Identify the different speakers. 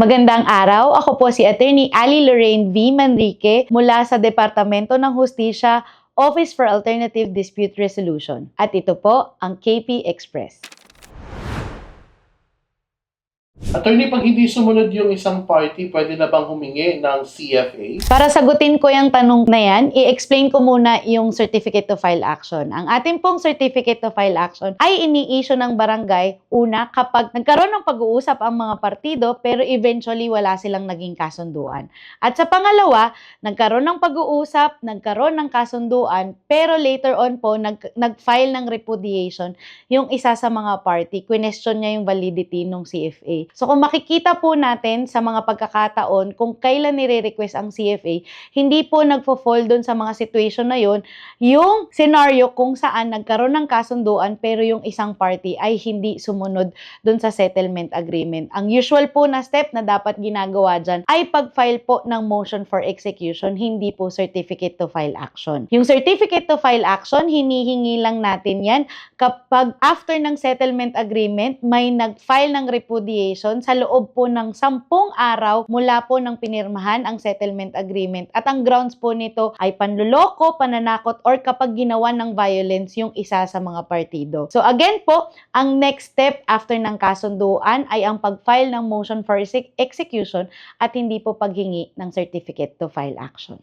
Speaker 1: Magandang araw, ako po si Attorney Ali Lorraine V. Manrique mula sa Departamento ng Hustisya, Office for Alternative Dispute Resolution. At ito po ang KP Express.
Speaker 2: Attorney, pag hindi sumunod yung isang party, pwede na bang humingi ng CFA?
Speaker 1: Para sagutin ko yung tanong na yan, i-explain ko muna yung Certificate to File Action. Ang ating pong Certificate to File Action ay ini-issue ng barangay una kapag nagkaroon ng pag-uusap ang mga partido pero eventually wala silang naging kasunduan. At sa pangalawa, nagkaroon ng pag-uusap, nagkaroon ng kasunduan pero later on po nag-file ng repudiation yung isa sa mga party. Question niya yung validity ng CFA. So kung makikita po natin sa mga pagkakataon kung kailan nire-request ang CFA, hindi po nagfo-fall doon sa mga situation na yun, yung scenario kung saan nagkaroon ng kasunduan pero yung isang party ay hindi sumunod doon sa settlement agreement. Ang usual po na step na dapat ginagawa dyan ay pag-file po ng motion for execution, hindi po certificate to file action. Yung certificate to file action, hinihingi lang natin yan kapag after ng settlement agreement, may nag-file ng repudiation sa loob po ng 10 araw mula po ng pinirmahan ang settlement agreement. At ang grounds po nito ay panluloko, pananakot, or kapag ginawa ng violence yung isa sa mga partido. So again po, ang next step after ng kasunduan ay ang pag-file ng motion for execution at hindi po paghingi ng certificate to file action.